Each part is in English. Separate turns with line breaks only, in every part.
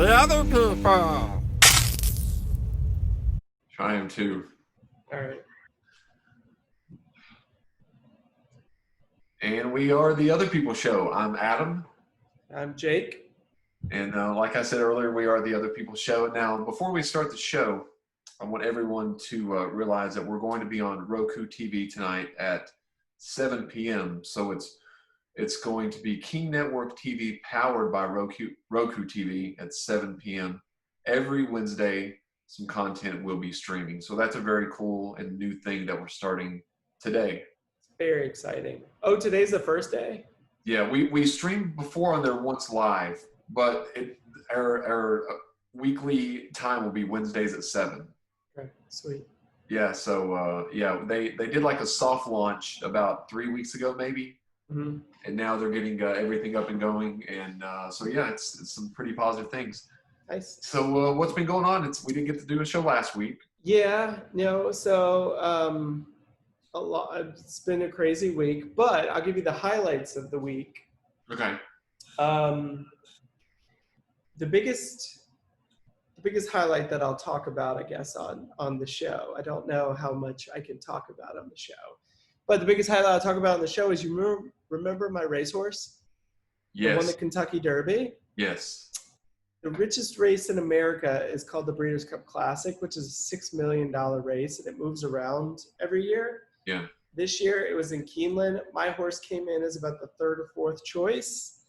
the other people.
Trying to.
All right.
And we are the Other People Show. I'm Adam.
I'm Jake.
And like I said earlier, we are the Other People Show. Now, before we start the show, I want everyone to realize that we're going to be on Roku TV tonight at 7 p.m. So it's going to be King Network TV powered by Roku TV at 7 p.m. Every Wednesday, some content will be streaming. So that's a very cool and new thing that we're starting today.
Very exciting. Oh, today's the first day?
Yeah, we streamed before on there once live, but our weekly time will be Wednesdays at 7.
Okay, sweet.
Yeah, so they did like a soft launch about 3 weeks ago maybe,
Mm-hmm.
and now they're getting everything up and going, and so yeah, it's some pretty positive things.
Nice.
So what's been going on? We didn't get to do a show last week.
Yeah, no, so a lot. It's been a crazy week, but I'll give you the highlights of the week.
Okay.
The biggest highlight that I'll talk about, I guess, on the show. I don't know how much I can talk about on the show, but the biggest highlight I'll talk about on the show is you remember my racehorse?
Yes.
The won the Kentucky Derby.
Yes.
The richest race in America is called the Breeders' Cup Classic, which is a $6 million race, and it moves around every year.
Yeah.
This year, it was in Keeneland. My horse came in as about the third or fourth choice.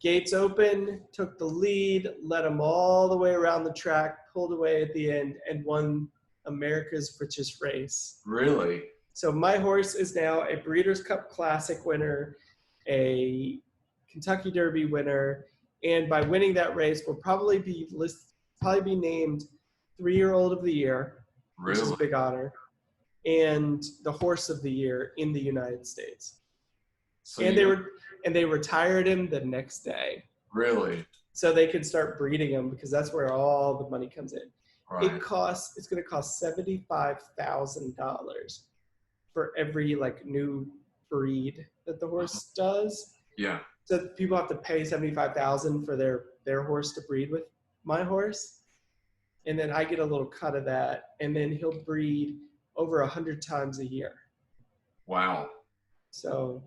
Gates open, took the lead, led him all the way around the track, pulled away at the end, and won America's richest race.
Really?
So my horse is now a Breeders' Cup Classic winner, a Kentucky Derby winner, and by winning that race, will probably be named 3-year-old of the year,
Really?
which is a big honor, and the horse of the year in the United States.
So
And they retired him the next day.
Really?
So they could start breeding him because that's where all the money comes in.
Right.
It's going to cost $75,000 for every new breed that the horse does.
Yeah.
So people have to pay $75,000 for their horse to breed with my horse. And then I get a little cut of that. And then he'll breed over 100 times a year.
Wow.
So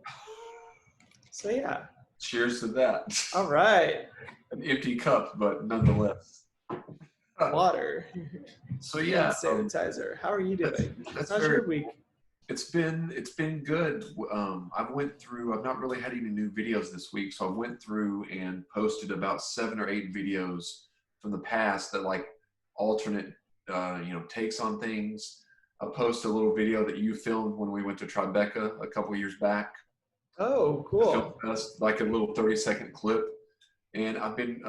yeah.
Cheers to that.
All right.
An empty cup, but nonetheless.
Water.
So yeah.
Hand sanitizer. How are you doing?
That's
How's your week?
It's been good. I've not really had any new videos this week, so I went through and posted about 7 or 8 videos from the past that alternate takes on things. I posted a little video that you filmed when we went to Tribeca a couple years back.
Oh, cool.
That's like a little 30-second clip. And I've been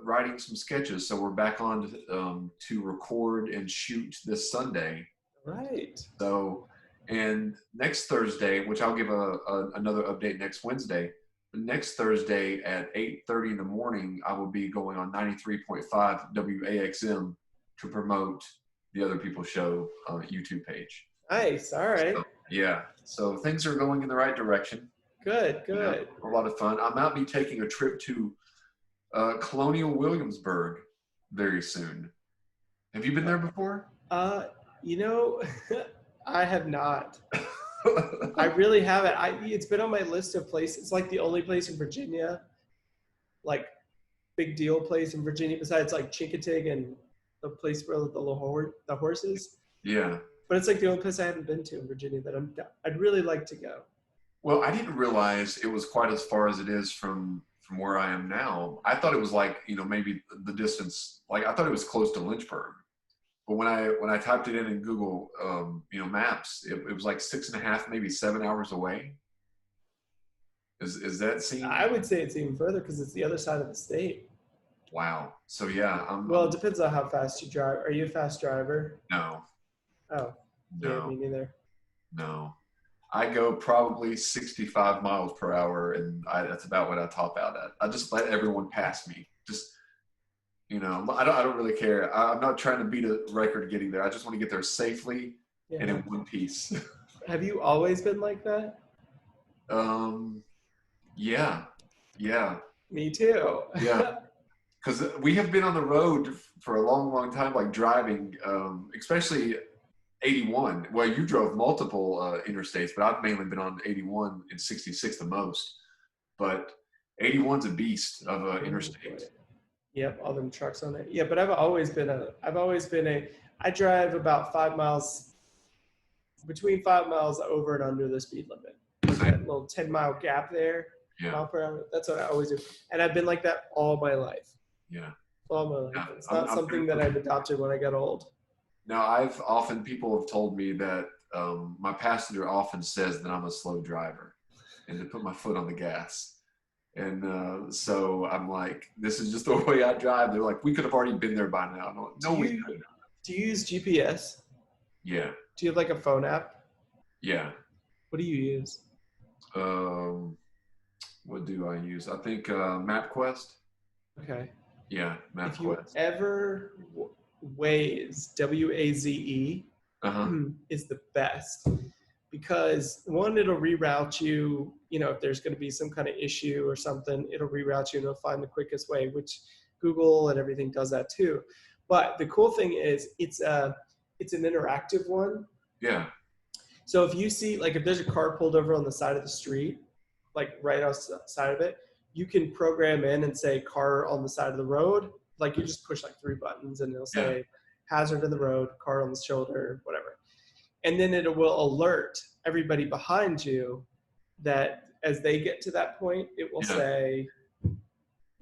writing some sketches, so we're back on to record and shoot this Sunday.
Right.
So, and next Thursday, which I'll give another update next Wednesday, but next Thursday at 8:30 in the morning, I will be going on 93.5 WAXM to promote the Other People Show YouTube page.
Nice. All right.
So, yeah. So things are going in the right direction.
Good.
A lot of fun. I might be taking a trip to Colonial Williamsburg very soon. Have you been there before?
I have not. I really haven't. It's been on my list of places. It's like the only place in Virginia, big deal place in Virginia besides Chincoteague and the place where the horses.
Yeah.
But it's the only place I haven't been to in Virginia that I'd really like to go.
Well, I didn't realize it was quite as far as it is from where I am now. I thought it was maybe the distance, I thought it was close to Lynchburg. But when I typed it in Google, Maps, it was 6.5, maybe 7 hours away. Is that seem?
I would say it's even further because it's the other side of the state.
Wow. So yeah.
Well, it depends on how fast you drive. Are you a fast driver?
No.
Oh.
No.
Yeah, me neither.
No. I go probably 65 miles per hour, and that's about what I top out at. I just let everyone pass me. Just, I don't really care. I'm not trying to beat a record getting there. I just want to get there safely and in one piece.
Have you always been like that?
Yeah.
Me too.
Yeah. because we have been on the road for a long time, like driving, especially 81. Well, you drove multiple interstates, but I've mainly been on 81 and 66 the most. But 81's a beast of an interstate.
Yep, all them trucks on it. Yeah, but I've always been I drive about 5 miles, between 5 miles over and under the speed limit. That little 10-mile gap there, mile per hour. That's what I always do. And I've been like that all my life.
Yeah.
All my life.
Yeah,
It's not something that I've adopted when I got old.
Now, people have told me that my passenger often says that I'm a slow driver and to put my foot on the gas. And so I'm like, this is just the way I drive. They're like, we could have already been there by now. I'm like, no, we couldn't.
Do you use GPS?
Yeah.
Do you have like a phone app?
Yeah.
What do you use?
What do I use? I think MapQuest.
Okay.
Yeah, MapQuest.
If you ever Waze, W-A-Z-E, is the best. Because one, it'll reroute you, if there's going to be some kind of issue or something, it'll reroute you and it'll find the quickest way, which Google and everything does that too. But the cool thing is it's an interactive one.
Yeah.
So if you see, like if there's a car pulled over on the side of the street, like right outside of it, you can program in and say car on the side of the road. Like you just push like 3 buttons and it'll say hazard in the road, car on the shoulder, whatever. And then it will alert everybody behind you that as they get to that point, it will say,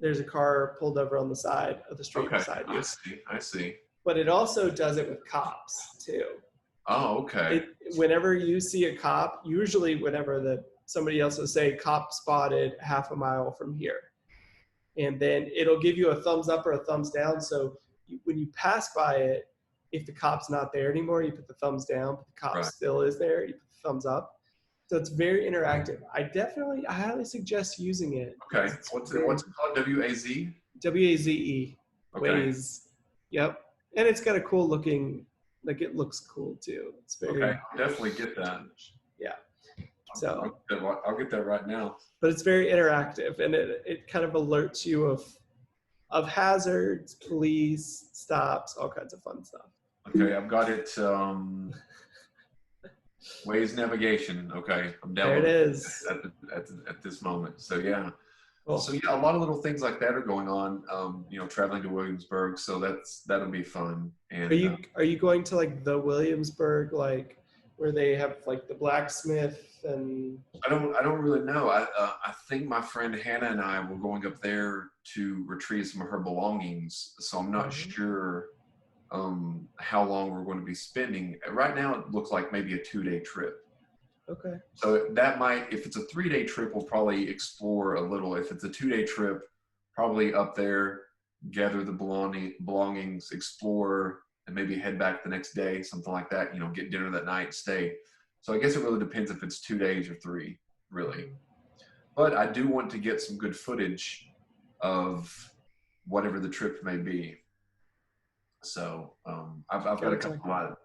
there's a car pulled over on the side of the street beside you.
I see.
But it also does it with cops too.
Oh, okay.
Whenever you see a cop, usually whenever somebody else will say cop spotted half a mile from here. And then it'll give you a thumbs up or a thumbs down. So when you pass by it, if the cop's not there anymore, you put the thumbs down, but the cop still is there, you put the thumbs up. So it's very interactive. I highly suggest using it.
Okay. What's it called? W-A-Z?
W-A-Z-E.
Okay.
Waze. Yep. And it's got a cool looking, like it looks cool too. It's very.
Okay. I'll definitely get that.
Yeah. So.
I'll get that right now.
But it's very interactive and it kind of alerts you of hazards, police, stops, all kinds of fun stuff.
Okay, I've got it. Waze navigation. Okay, I'm down.
There it is.
At this moment. So yeah.
Cool.
So yeah, a lot of little things like that are going on. Traveling to Williamsburg, so that'll be fun. And
are you going to like the Williamsburg, like where they have like the blacksmith and?
I don't really know. I think my friend Hannah and I were going up there to retrieve some of her belongings. So I'm not sure how long we're going to be spending. Right now, it looks like maybe a 2-day trip.
Okay.
So that might, if it's a 3-day trip, we'll probably explore a little. If it's a 2-day trip, probably up there, gather the belongings, explore, and maybe head back the next day, something like that. Get dinner that night, stay. So I guess it really depends if it's 2 days or 3, really. But I do want to get some good footage of whatever the trip may be. So I've got a couple of.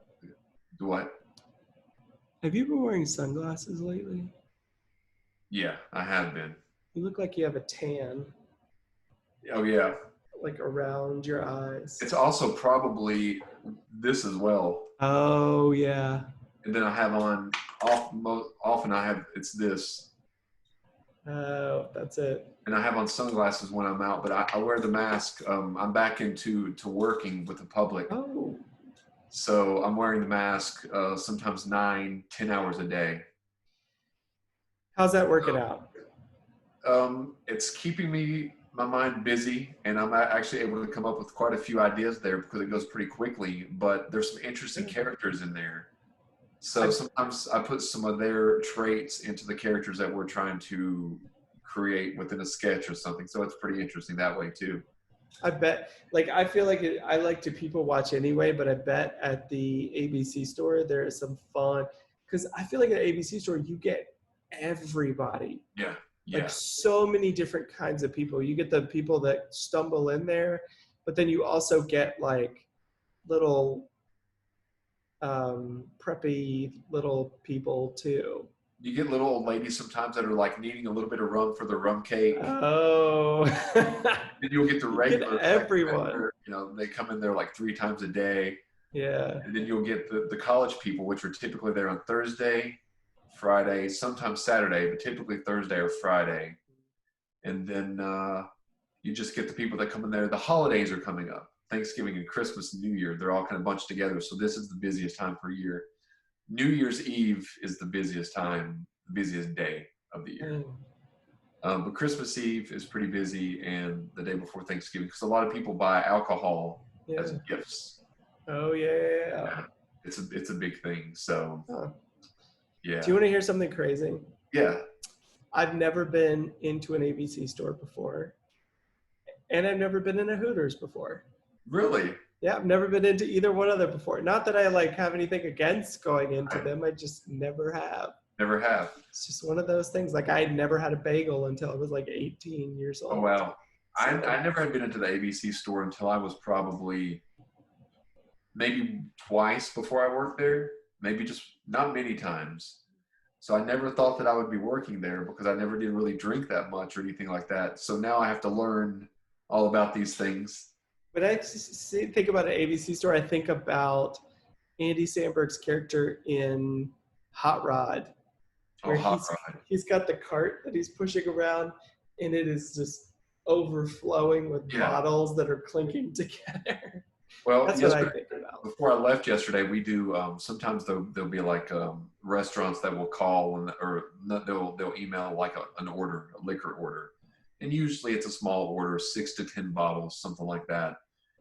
Do what?
Have you been wearing sunglasses lately?
Yeah, I have been.
You look like you have a tan.
Oh yeah.
Like around your eyes.
It's also probably this as well.
Oh yeah. And
then I have on often it's this.
Oh, that's it.
And I have on sunglasses when I'm out, but I wear the mask. I'm back into working with the public.
Oh.
So I'm wearing the mask sometimes 9-10 hours a day.
How's that working out?
It's keeping my mind busy, and I'm actually able to come up with quite a few ideas there because it goes pretty quickly, but there's some interesting characters in there. So sometimes I put some of their traits into the characters that we're trying to create within a sketch or something. So it's pretty interesting that way too.
I bet, I feel like I like to people watch anyway, but I bet at the ABC store, there is some fun, because I feel like at the ABC store, you get everybody.
Yeah.
Like so many different kinds of people. You get the people that stumble in there, but then you also get like little preppy little people too.
you get little old ladies sometimes that are like needing a little bit of rum for the rum cake.
Oh.
Then you'll get the
You get
regular, like,
everyone.
you know, they come in there like 3 times a day.
Yeah.
And then you'll get the college people, which are typically there on Thursday, Friday, sometimes Saturday, but typically Thursday or Friday. And then you just get the people that come in there. The holidays are coming up. Thanksgiving and Christmas and New Year, they're all kind of bunched together. So this is the busiest time per year. New Year's Eve is the busiest time, the busiest day of the year. But Christmas Eve is pretty busy, and the day before Thanksgiving, because a lot of people buy alcohol as gifts.
Oh yeah.
It's a big thing. So yeah.
Do you want to hear something crazy?
Yeah.
I've never been into an ABC store before, and I've never been in a Hooters before.
Really?
Yeah, I've never been into either one of them before. Not that I like have anything against going into them. I just never have.
Never have.
It's just one of those things. Like I had never had a bagel until I was like 18 years old.
Oh wow. I never had been into the ABC store until I was probably maybe twice before I worked there. Maybe just not many times. So I never thought that I would be working there because I never did really drink that much or anything like that. So now I have to learn all about these things.
When I think about an ABC store, I think about Andy Samberg's character in Hot Rod. Where he's got the cart that he's pushing around, and it is just overflowing with bottles that are clinking together.
Well,
that's what I think about.
Before I left yesterday, we do sometimes there'll be like restaurants that will call or they'll email like an order, a liquor order, and usually it's a small order, 6 to 10 bottles, something like that.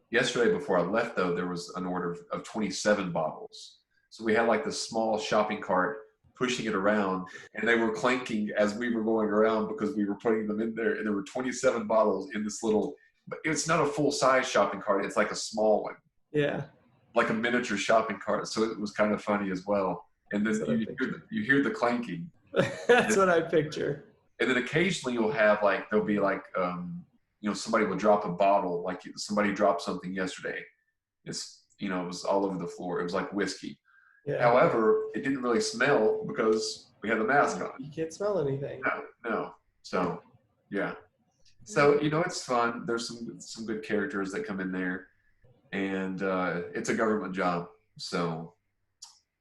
Yesterday, before I left though, there was an order of 27 bottles. So we had like this small shopping cart pushing it around, and they were clanking as we were going around because we were putting them in there, and there were 27 bottles in this little, but it's not a full-size shopping cart, it's like a small one.
Yeah.
Like a miniature shopping cart, so it was kind of funny as well. And then you hear the clanking.
That's what I picture.
And then occasionally you'll have like, there'll be like, you know, somebody will drop a bottle, like somebody dropped something yesterday. It's, you know, it was all over the floor. It was like whiskey. Yeah. However, it didn't really smell because we had the mask on.
You can't smell anything.
No. So, yeah. So, you know, it's fun. There's some good characters that come in there, and it's a government job, so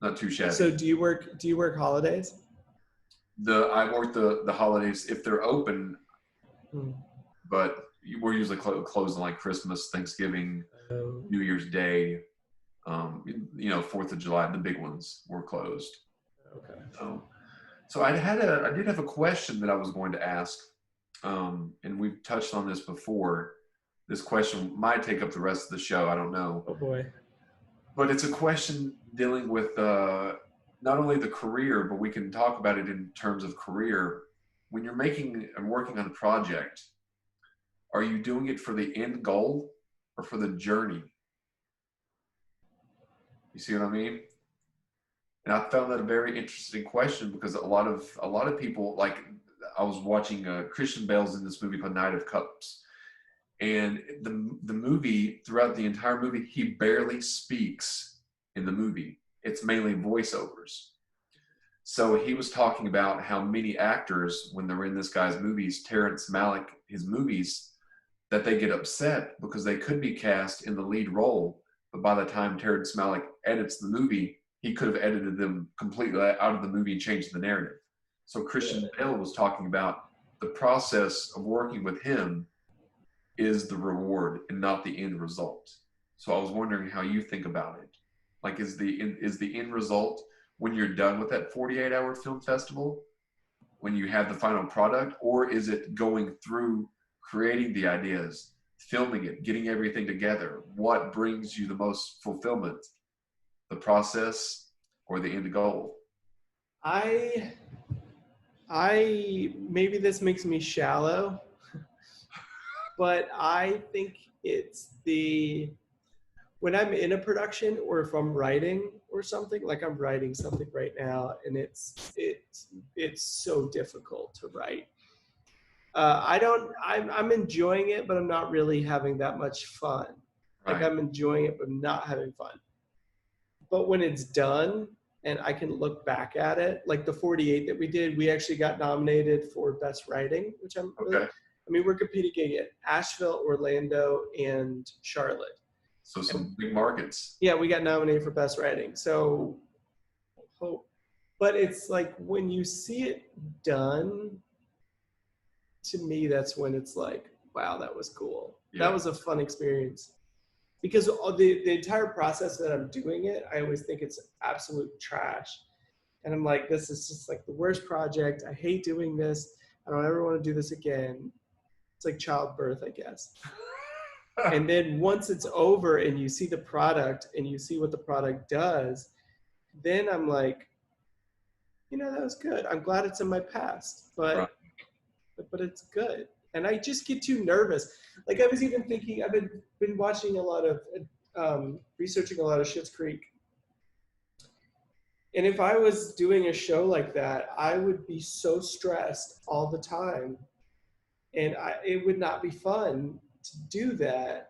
not too shabby.
So, do you work holidays?
I work the holidays if they're open, but we're usually closed on like Christmas, Thanksgiving, New Year's Day. You know, 4th of July, the big ones were closed.
Okay.
So I did have a question that I was going to ask, and we've touched on this before. This question might take up the rest of the show. I don't know.
Oh boy.
But it's a question dealing with not only the career, but we can talk about it in terms of career. When you're making and working on a project, are you doing it for the end goal or for the journey? You see what I mean? And I found that a very interesting question because a lot of people, like I was watching Christian Bale's in this movie called Knight of Cups, and the movie, throughout the entire movie, he barely speaks in the movie. It's mainly voiceovers. So he was talking about how many actors, when they're in this guy's movies, Terrence Malick, his movies, that they get upset because they could be cast in the lead role, but by the time Terrence Malick edits the movie, he could have edited them completely out of the movie and changed the narrative. So Christian Bale was talking about the process of working with him is the reward and not the end result. So I was wondering how you think about it. Like, is the end result when you're done with that 48-hour film festival, when you have the final product, or is it going through creating the ideas, filming it, getting everything together? What brings you the most fulfillment? The process or the end goal?
I maybe this makes me shallow, but I think it's when I'm in a production or if I'm writing or something, like I'm writing something right now, and it's so difficult to write. I'm enjoying it, but I'm not really having that much fun. Like I'm enjoying it, but not having fun. But when it's done and I can look back at it. Like the 48 that we did, we actually got nominated for best writing, which I'm really,
Okay.
I mean, we're competing at Asheville, Orlando, and Charlotte.
So some big markets.
Yeah, we got nominated for best writing. So, but it's like when you see it done, to me, that's when it's like, wow, that was cool.
Yeah.
That was a fun experience. Because the entire process that I'm doing it, I always think it's absolute trash. And I'm like, this is just like the worst project. I hate doing this. I don't ever want to do this again. It's like childbirth, I guess. And then once it's over and you see the product and you see what the product does, then I'm like, you know, that was good. I'm glad it's in my past, but it's good. And I just get too nervous. Like I was even thinking, I've been watching a lot of, researching a lot of Schitt's Creek. And if I was doing a show like that, I would be so stressed all the time. And it would not be fun to do that.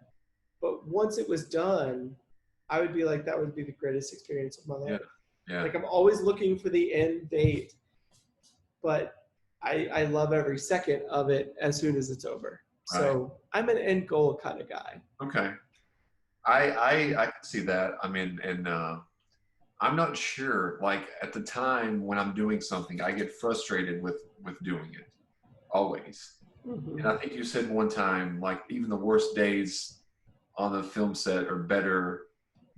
But once it was done, I would be like, that would be the greatest experience of my life.
Yeah.
Like I'm always looking for the end date, but I love every second of it as soon as it's over.
Right.
So I'm an end goal kind of guy.
Okay. I can see that. I mean, and I'm not sure, like at the time when I'm doing something, I get frustrated with doing it always.
Mm-hmm.
And I think you said one time, like even the worst days on the film set are better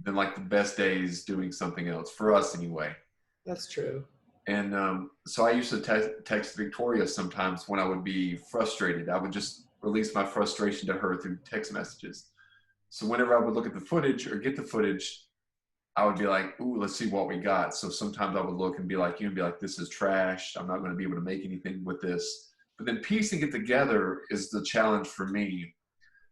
than like the best days doing something else, for us anyway.
That's true.
And so I used to text Victoria sometimes when I would be frustrated. I would just release my frustration to her through text messages. So whenever I would look at the footage or get the footage, I would be like, ooh, let's see what we got. So sometimes I would look and be like, this is trash. I'm not going to be able to make anything with this. But then piecing it together is the challenge for me.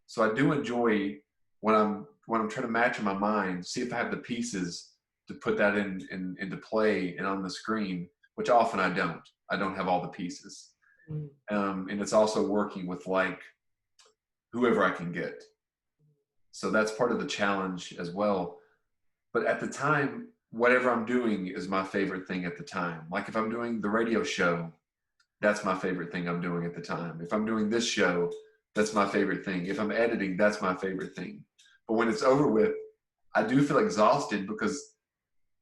So I do enjoy when I'm trying to match in my mind, see if I have the pieces to put that into play and on the screen, which often I don't. I don't have all the pieces. And it's also working with like whoever I can get. So that's part of the challenge as well. But at the time, whatever I'm doing is my favorite thing at the time. Like if I'm doing the radio show, that's my favorite thing I'm doing at the time. If I'm doing this show, that's my favorite thing. If I'm editing, that's my favorite thing. But when it's over with, I do feel exhausted because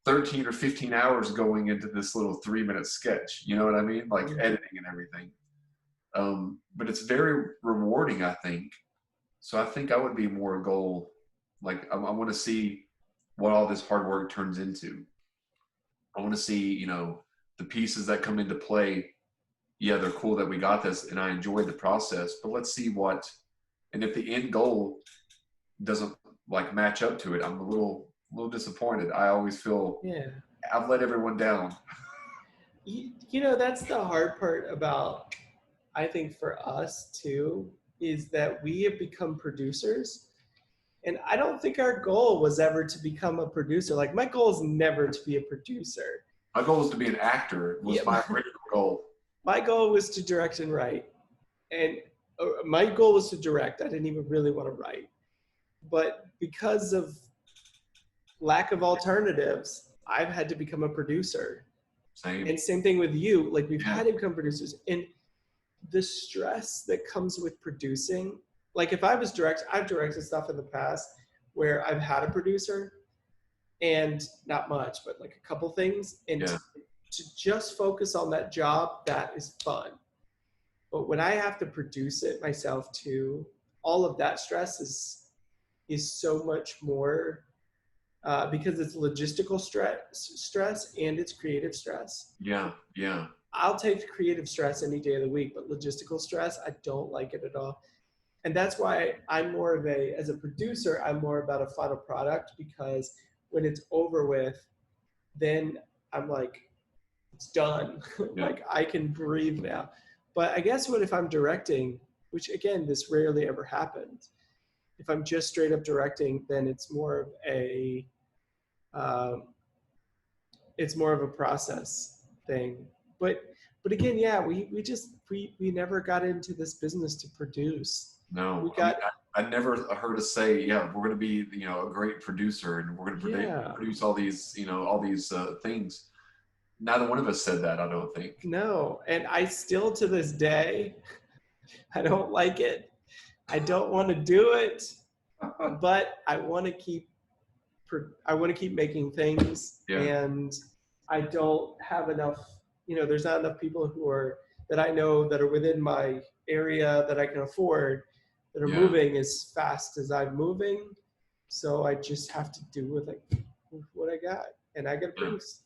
13 or 15 hours going into this little 3-minute sketch, you know what I mean? Like editing and everything. But it's very rewarding, I think. So I think I would be more a goal. Like I want to see what all this hard work turns into. I want to see, the pieces that come into play. Yeah, they're cool that we got this and I enjoyed the process, but let's see and if the end goal doesn't like match up to it, I'm a little disappointed. I always feel I've let everyone down.
That's the hard part about, I think for us too, is that we have become producers. And I don't think our goal was ever to become a producer. Like my goal is never to be a producer.
My goal is to be an actor was my original goal.
My goal was to direct and write. And my goal was to direct. I didn't even really want to write. But because of lack of alternatives, I've had to become a producer.
Same.
And same thing with you. Like we've had to become producers. And the stress that comes with producing, like if I was I've directed stuff in the past where I've had a producer and not much, but like a couple things. And to just focus on that job, that is fun. But when I have to produce it myself too, all of that stress is so much more because it's logistical stress and it's creative stress.
Yeah.
I'll take creative stress any day of the week, but logistical stress, I don't like it at all. And that's why I'm more of as a producer, I'm more about a final product, because when it's over with, then I'm like, it's done. Like I can breathe now. But I guess if I'm directing, which again, this rarely ever happens, if I'm just straight up directing, then it's more of a process thing. But again, we never got into this business to produce.
No, I never heard us say, yeah, we're going to be, a great producer and we're going to
Yeah.
produce all these, all these things. Neither one of us said that, I don't think.
No. And I still, to this day, I don't like it. I don't want to do it, but I want to keep making things,
Yeah.
and I don't have enough, there's not enough people that I know that are within my area that I can afford that are
Yeah.
moving as fast as I'm moving. So I just have to do with what I got, and I got to produce.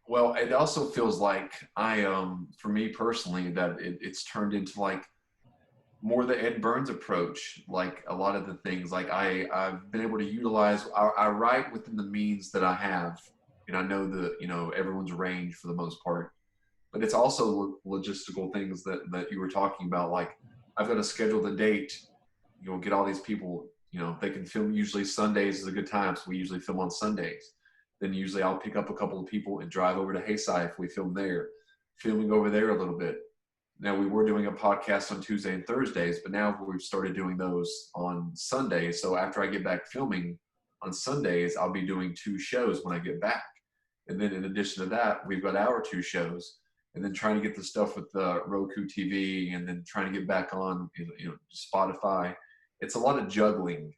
Well, it also feels like for me personally, that it's turned into like more the Ed Burns approach. Like a lot of the things, like I've been able to utilize, I write within the means that I have, and I know everyone's range for the most part, but it's also logistical things that you were talking about. Like I've got to schedule the date, get all these people, they can film. Usually Sundays is a good time, so we usually film on Sundays. Then usually I'll pick up a couple of people and drive over to Hayside if we film there, filming over there a little bit. Now we were doing a podcast on Tuesday and Thursdays, but now we've started doing those on Sundays. So after I get back filming on Sundays, I'll be doing 2 shows when I get back. And then in addition to that, we've got our 2 shows, and then trying to get the stuff with the Roku TV, and then trying to get back on, Spotify. It's a lot of juggling.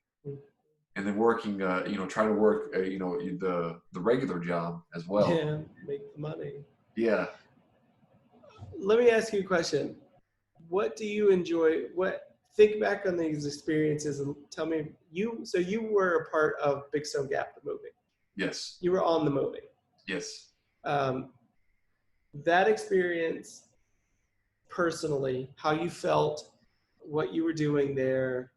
And then working, trying to work, the regular job as well.
Yeah, make the money.
Yeah.
Let me ask you a question. What do you enjoy? Think back on these experiences and tell me. So you were a part of Big Stone Gap, the movie.
Yes.
You were on the movie.
Yes.
That experience, personally, how you felt, what you were doing there.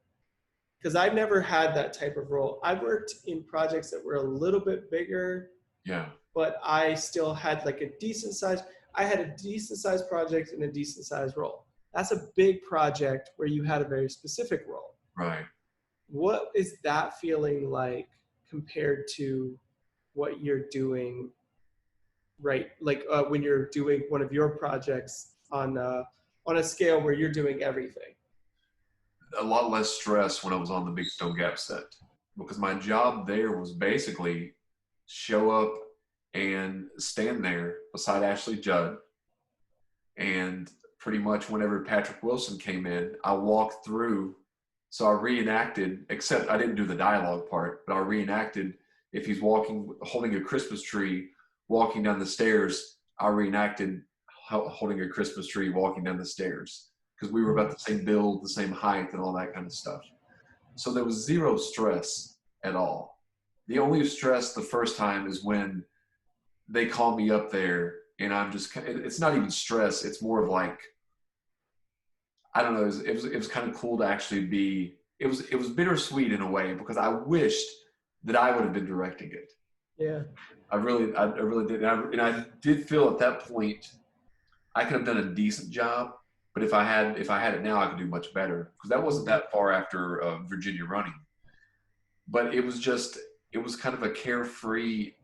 Because I've never had that type of role. I've worked in projects that were a little bit bigger.
Yeah.
But I still had like a decent size. I had a decent sized project and a decent sized role. That's a big project where you had a very specific role.
Right.
What is that feeling like compared to what you're doing, right? Like when you're doing one of your projects on a scale where you're doing everything.
A lot less stress when I was on the Big Stone Gap set, because my job there was basically show up and stand there beside Ashley Judd. And pretty much whenever Patrick Wilson came in, I walked through. So I reenacted, except I didn't do the dialogue part, but I reenacted if he's holding a Christmas tree, walking down the stairs, I reenacted holding a Christmas tree, walking down the stairs. Because we were about the same build, the same height, and all that kind of stuff. So there was zero stress at all. The only stress the first time is when they call me up there, and I'm just, it's not even stress. It's more of like, I don't know. It was kind of cool to actually be, it was bittersweet in a way, because I wished that I would have been directing it.
Yeah.
I really did. And I did feel at that point, I could have done a decent job. But if I had it now, I could do much better, because that wasn't that far after Virginia Running. But it was kind of a carefree.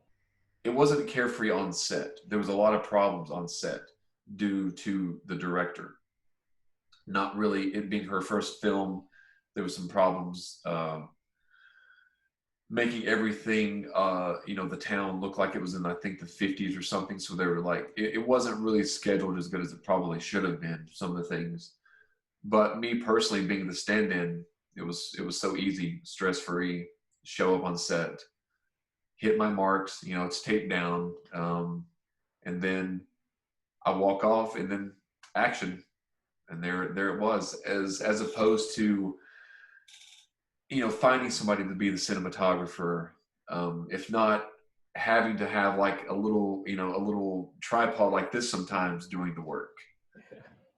It wasn't carefree on set. There was a lot of problems on set due to the director. Not really, it being her first film, there was some problems making everything, the town look like it was in, I think, the 50s or something. So they were like, it wasn't really scheduled as good as it probably should have been, some of the things. But me personally, being the stand-in, it was so easy, stress-free, show up on set, hit my marks, it's taped down, and then I walk off, and then action, and there it was, as opposed to, finding somebody to be the cinematographer, if not having to have like a little tripod like this sometimes doing the work.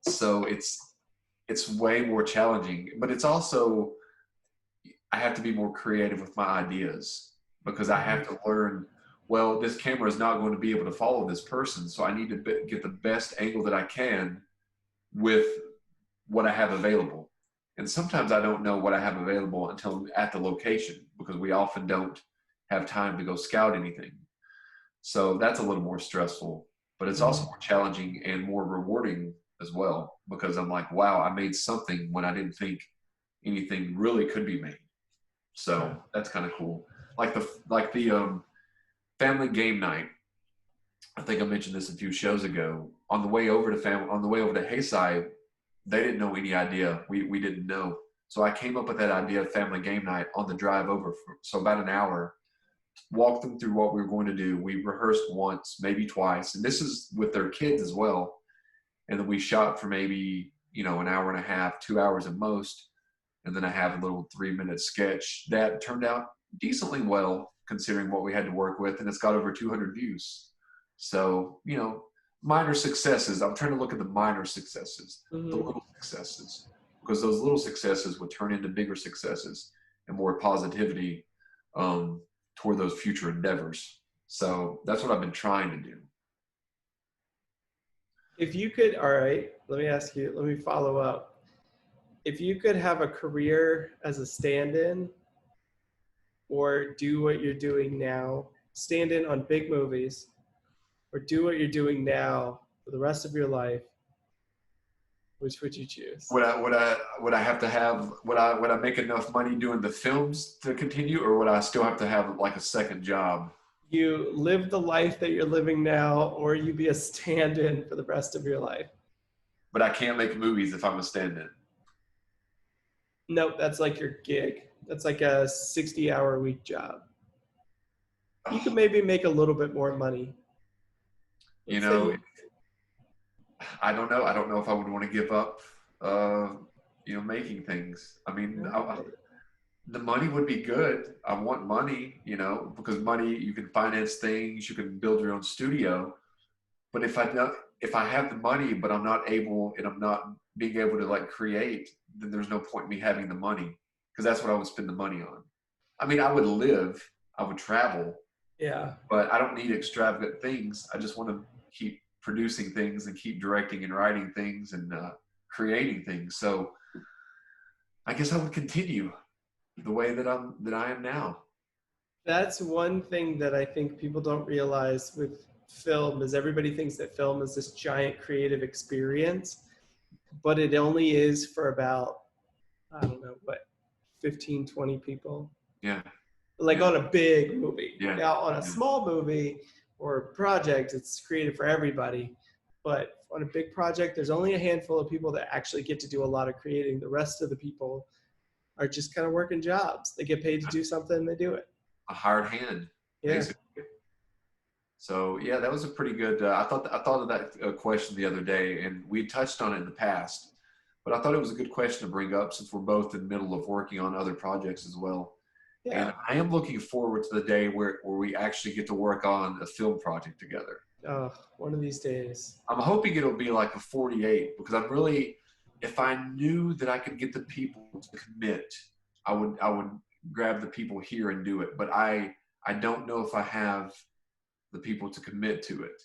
So it's way more challenging, but it's also, I have to be more creative with my ideas, because I have to learn, well, this camera is not going to be able to follow this person. So I need to get the best angle that I can with what I have available. And sometimes I don't know what I have available until I'm at the location, because we often don't have time to go scout anything. So that's a little more stressful, but it's also more challenging and more rewarding as well, because I'm like, wow, I made something when I didn't think anything really could be made. So that's kind of cool. Like the family game night. I think I mentioned this a few shows ago. On the way over to Hayside, they didn't know any idea. We didn't know. So I came up with that idea of family game night on the drive over. So about an hour, walked them through what we were going to do. We rehearsed once, maybe twice, and this is with their kids as well. And then we shot for maybe, an hour and a half, 2 hours at most. And then I have a little 3-minute sketch that turned out decently well considering what we had to work with. And it's got over 200 views. So, minor successes. I'm trying to look at the minor successes, the little successes, because those little successes would turn into bigger successes and more positivity toward those future endeavors. So that's what I've been trying to do.
If you could, all right, let me follow up. If you could have a career as a stand-in or do what you're doing now, stand in on big movies, or do what you're doing now for the rest of your life, which would you choose?
Would I have to have, would I make enough money doing the films to continue, or would I still have to have like a second job?
You live the life that you're living now, or you be a stand-in for the rest of your life?
But I can't make movies if I'm a stand-in.
Nope, that's like your gig. That's like a 60-hour-a-week job. You could maybe make a little bit more money.
I don't know. I don't know if I would want to give up, making things. I mean, the money would be good. I want money, because money, you can finance things, you can build your own studio. But if I have the money, but I'm not able, and I'm not being able to like create, then there's no point in me having the money, because that's what I would spend the money on. I mean, I would live, I would travel.
Yeah.
But I don't need extravagant things. I just want to keep producing things and keep directing and writing things and creating things. So I guess I would continue the way that I am now.
That's one thing that I think people don't realize with film is everybody thinks that film is this giant creative experience, but it only is for about, 15, 20 people.
Yeah.
Like on a big movie.
Yeah.
Now on a small movie or project, it's created for everybody. But on a big project, there's only a handful of people that actually get to do a lot of creating. The rest of the people are just kind of working jobs. They get paid to do something and they do it.
A hired hand, basically. So yeah, that was a pretty good. I thought of that question the other day, and we touched on it in the past, but I thought it was a good question to bring up since we're both in the middle of working on other projects as well. Yeah. And I am looking forward to the day where we actually get to work on a film project together.
Oh, one of these days.
I'm hoping it'll be like a 48, because I'm really, if I knew that I could get the people to commit, I would grab the people here and do it. But I don't know if I have the people to commit to it.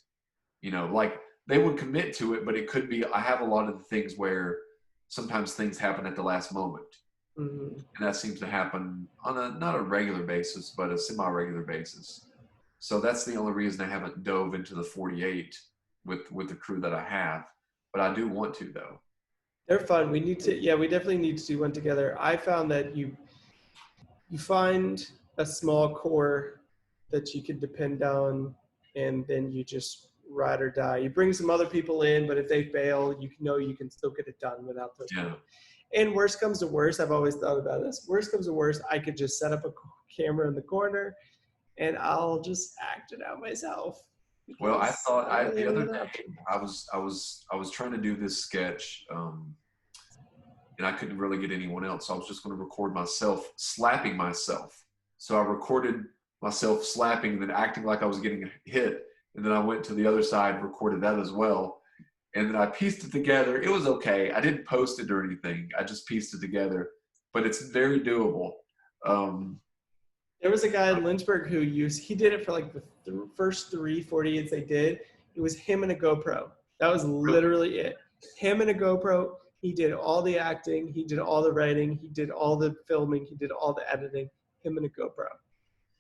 Like they would commit to it, but it could be, I have a lot of the things where sometimes things happen at the last moment. Mm-hmm. And that seems to happen on not a regular basis, but a semi-regular basis. So that's the only reason I haven't dove into the 48 with the crew that I have. But I do want to, though.
They're fun. We definitely need to do one together. I found that you find a small core that you can depend on, and then you just ride or die. You bring some other people in, but if they fail, you can still get it done without those people. And worst comes to worst, I've always thought about this. Worst comes to worst, I could just set up a camera in the corner and I'll just act it out myself.
Well, I thought the other day I was trying to do this sketch, and I couldn't really get anyone else. So I was just going to record myself slapping myself. So I recorded myself slapping and then acting like I was getting hit. And then I went to the other side, recorded that as well. And then I pieced it together. It was okay. I didn't post it or anything. I just pieced it together. But it's very doable.
There was a guy in Lynchburg he did it for like the first 3 48s they did. It was him and a GoPro. That was literally it. Him and a GoPro. He did all the acting. He did all the writing. He did all the filming. He did all the editing. Him and a GoPro.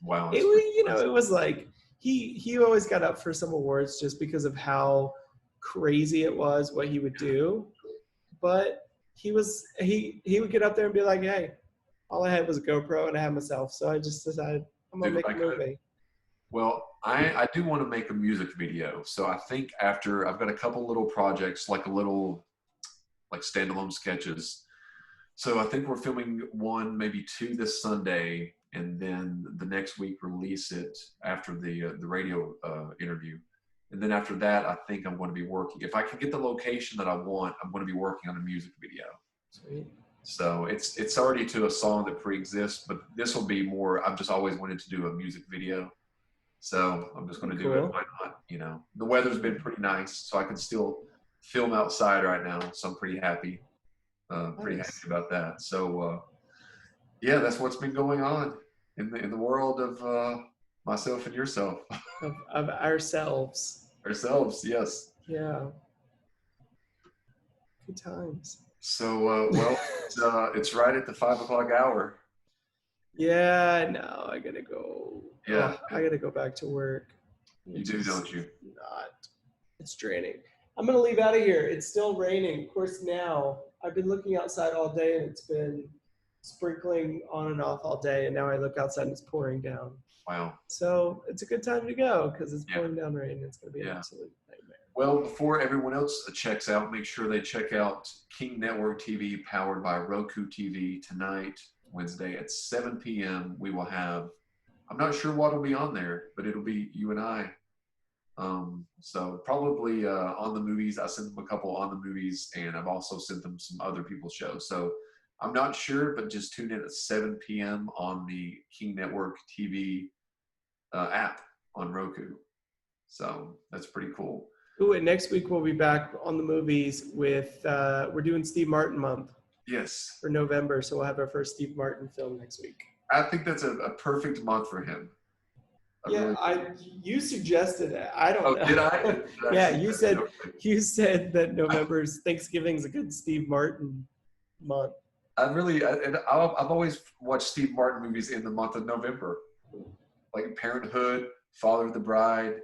Wow.
It was like he always got up for some awards just because of how crazy it was what he would do. But he would get up there and be like, hey, all I had was a GoPro and I had myself. So I just decided I'm going to make a movie.
Well, I do want to make a music video. So I think after I've got a couple little projects, like standalone sketches. So I think we're filming one, maybe two this Sunday, and then the next week release it after the radio interview. And then after that, I think I'm going to be working. If I can get the location that I want, I'm going to be working on a music video.
Sweet.
So it's already to a song that pre-exists, but this will be more. I've just always wanted to do a music video. So I'm just going to do it. Why not? You know, the weather's been pretty nice, so I can still film outside right now. So I'm pretty happy. Pretty happy about that. So yeah, that's what's been going on in the world of myself and yourself.
Of ourselves.
Ourselves, yes.
Yeah. Good times.
So well, it's right at the 5 o'clock hour.
Yeah, no, I gotta go.
Yeah,
I gotta go back to work.
You do, don't you?
It's draining. I'm gonna leave out of here. It's still raining. Of course, now I've been looking outside all day and it's been sprinkling on and off all day. And now I look outside and it's pouring down.
Wow.
So it's a good time to go because it's pouring down rain. It's gonna be an absolute nightmare.
Well, before everyone else checks out, make sure they check out King Network TV powered by Roku TV tonight, Wednesday at 7 p.m. We will have, I'm not sure what will be on there, but it'll be you and I. So probably On the Movies. I sent them a couple On the Movies, and I've also sent them some other people's shows. So I'm not sure, but just tune in at 7 p.m. on the King Network TV app on Roku. So that's pretty cool.
Ooh, and next week we'll be back On the Movies with, we're doing Steve Martin month.
Yes.
For November, so we'll have our first Steve Martin film next week.
I think that's a perfect month for him.
You suggested it. I don't know.
Did I?
Yeah, you said that November's Thanksgiving's a good Steve Martin month.
I've always watched Steve Martin movies in the month of November, like Parenthood, Father of the Bride.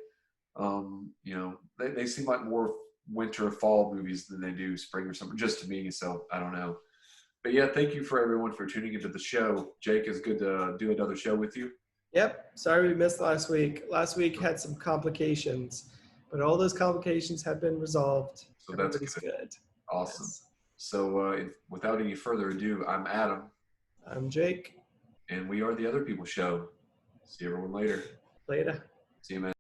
You know, they seem like more winter or fall movies than they do spring or summer, just to me. So I don't know. But yeah, thank you for everyone for tuning into the show. Jake, it's good to do another show with you.
Yep. Sorry we missed last week. Last week had some complications, but all those complications have been resolved.
So that's
good.
Awesome.
Yes.
So without any further ado, I'm Adam.
I'm Jake.
And we are the Other People Show. See everyone later.
Later.
See you, man.